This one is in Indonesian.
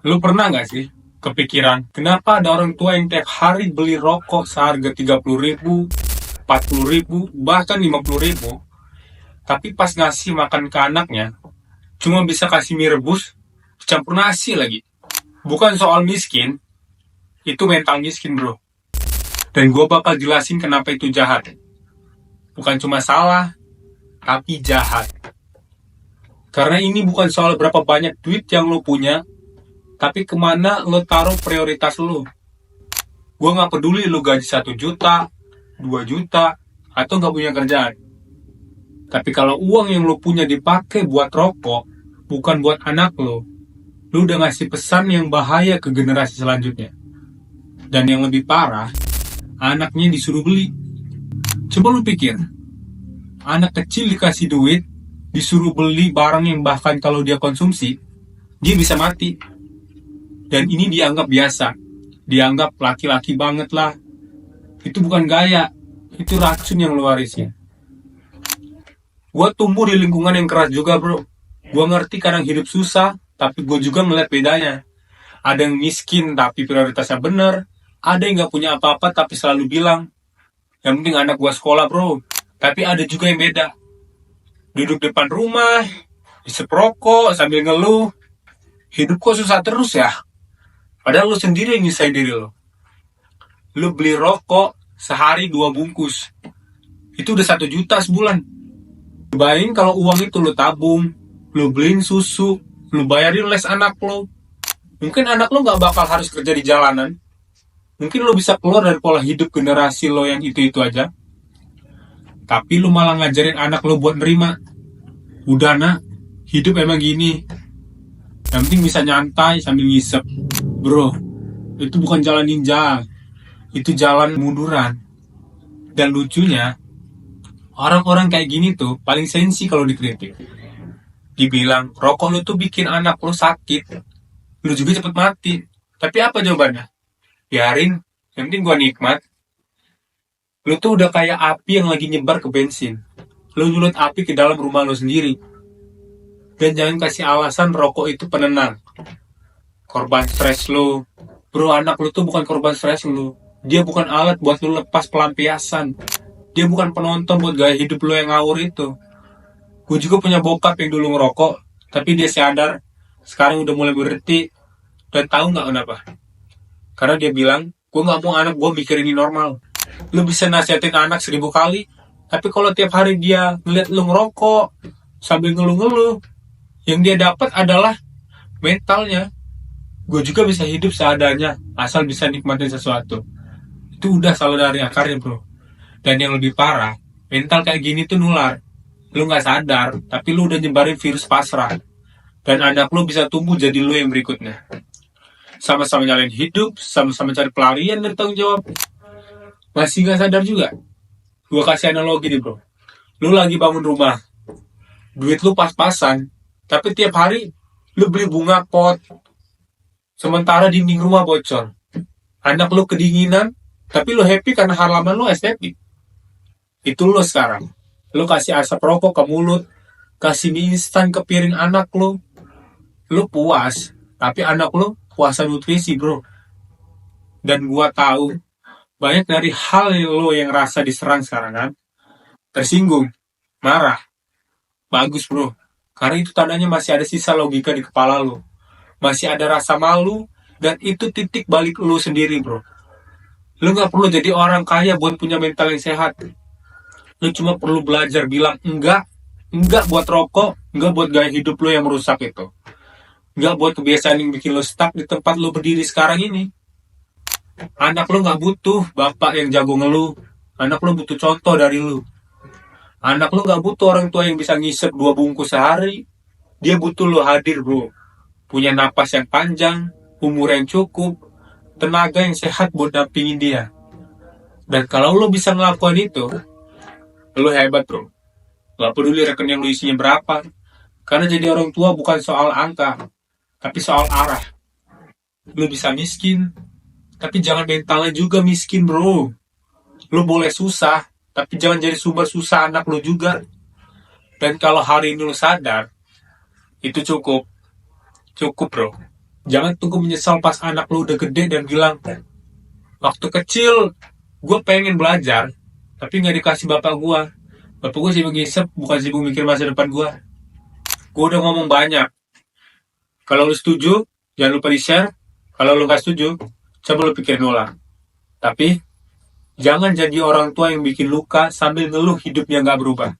Lu pernah nggak sih kepikiran, kenapa ada orang tua yang tiap hari beli rokok seharga 30.000, 40.000, bahkan 50.000, tapi pas ngasih makan ke anaknya, cuma bisa kasih mie rebus, campur nasi lagi. Bukan soal miskin, itu mental miskin bro. Dan gue bakal jelasin kenapa itu jahat. Bukan cuma salah, tapi jahat. Karena ini bukan soal berapa banyak duit yang lo punya, tapi kemana lo taruh prioritas lo. Gue gak peduli lo gaji 1 juta, 2 juta, atau gak punya kerjaan. Tapi kalau uang yang lo punya dipakai buat rokok, bukan buat anak lo udah ngasih pesan yang bahaya ke generasi selanjutnya. Dan yang lebih parah, anaknya disuruh beli. Coba lo pikir, anak kecil dikasih duit, disuruh beli barang yang bahkan kalau dia konsumsi, dia bisa mati. Dan ini dianggap biasa, dianggap laki-laki banget lah. Itu bukan gaya, itu racun yang lo warisin. Gue tumbuh di lingkungan yang keras juga bro. Gue ngerti kadang hidup susah, tapi gue juga ngeliat bedanya. Ada yang miskin tapi prioritasnya bener, ada yang gak punya apa-apa tapi selalu bilang, yang penting anak gue sekolah bro. Tapi ada juga yang beda. Duduk depan rumah, isep rokok sambil ngeluh, hidup kok susah terus ya. Padahal lo sendiri yang nyusahin diri lo. Lo beli rokok sehari 2 bungkus, itu udah 1 juta sebulan. Bayangin kalau uang itu lo tabung, lo beliin susu, lo bayarin les anak lo. Mungkin anak lo gak bakal harus kerja di jalanan. Mungkin lo bisa keluar dari pola hidup generasi lo yang itu-itu aja. Tapi lo malah ngajarin anak lo buat nerima. Udah nak, hidup emang gini. Yang penting bisa nyantai sambil ngisep. Bro, itu bukan jalan ninja. Itu jalan munduran. Dan lucunya, orang-orang kayak gini tuh paling sensi kalau dikritik. Dibilang, rokok lu tuh bikin anak lu sakit, lu juga cepet mati. Tapi apa jawabannya? Biarin, yang penting gua nikmat. Lu tuh udah kayak api yang lagi nyebar ke bensin. Lu nyulut api ke dalam rumah lu sendiri. Dan jangan kasih alasan rokok itu penenang. Korban stres lu. Bro, anak lu tuh bukan korban stres lu. Dia bukan alat buat lu lepas pelampiasan. Dia bukan penonton buat gaya hidup lu yang ngawur itu. Gue juga punya bokap yang dulu ngerokok, tapi dia sadar, sekarang udah mulai berhenti. Dan tahu nggak kenapa? Karena dia bilang, gue nggak mau anak gue mikir ini normal. Lu bisa nasihatin anak 1000 kali, tapi kalau tiap hari dia ngeliat lu ngerokok, sambil ngeluh-ngeluh, yang dia dapat adalah mentalnya. Gue juga bisa hidup seadanya, asal bisa nikmatin sesuatu. Itu udah salah dari akarnya bro. Dan yang lebih parah, mental kayak gini tuh nular. Lu gak sadar, tapi lu udah nyebarin virus pasrah. Dan anak lu bisa tumbuh jadi lu yang berikutnya. Sama-sama nyalain hidup, sama-sama cari pelarian dari tanggung jawab. Masih gak sadar juga? Gua kasih analogi nih bro. Lu lagi bangun rumah, duit lu pas-pasan, tapi tiap hari lu beli bunga pot. Sementara dinding rumah bocor. Anak lu kedinginan, tapi lu happy karena halaman lu estetik. Itu lu sekarang. Lu kasih asap rokok ke mulut, kasih mie instan ke piring anak lu. Lu puas, tapi anak lu puasa nutrisi bro. Dan gua tahu, banyak dari hal lu yang rasa diserang sekarang kan. Tersinggung, marah. Bagus bro, karena itu tandanya masih ada sisa logika di kepala lu. Masih ada rasa malu, dan itu titik balik lu sendiri bro. Lu gak perlu jadi orang kaya buat punya mental yang sehat. Lu cuma perlu belajar bilang enggak buat rokok, enggak buat gaya hidup lu yang merusak itu. Enggak buat kebiasaan yang bikin lu stuck di tempat lu berdiri sekarang ini. Anak lu gak butuh bapak yang jago ngeluh. Anak lu butuh contoh dari lu. Anak lu gak butuh orang tua yang bisa ngisep 2 bungkus sehari. Dia butuh lu hadir bro. Punya napas yang panjang, umur yang cukup, tenaga yang sehat buat dampingin dia. Dan kalau lu bisa ngelakuin itu, lu hebat bro. Gak peduli rekening lu isinya berapa. Karena jadi orang tua bukan soal angka, tapi soal arah. Lu bisa miskin, tapi jangan mentalnya juga miskin bro. Lu boleh susah, tapi jangan jadi sumber susah anak lu juga. Dan kalau hari ini lu sadar, itu cukup bro. Jangan tunggu menyesal pas anak lu udah gede dan bilang, waktu kecil gue pengen belajar, tapi nggak dikasih bapak gue. Bapak gue sibuk ngisep, bukan sibuk mikir masa depan gue. Gue udah ngomong banyak. Kalau lu setuju, jangan lupa di-share. Kalau lu nggak setuju, coba lu pikirin ulang. Tapi, jangan jadi orang tua yang bikin luka sambil ngeluh hidupnya nggak berubah.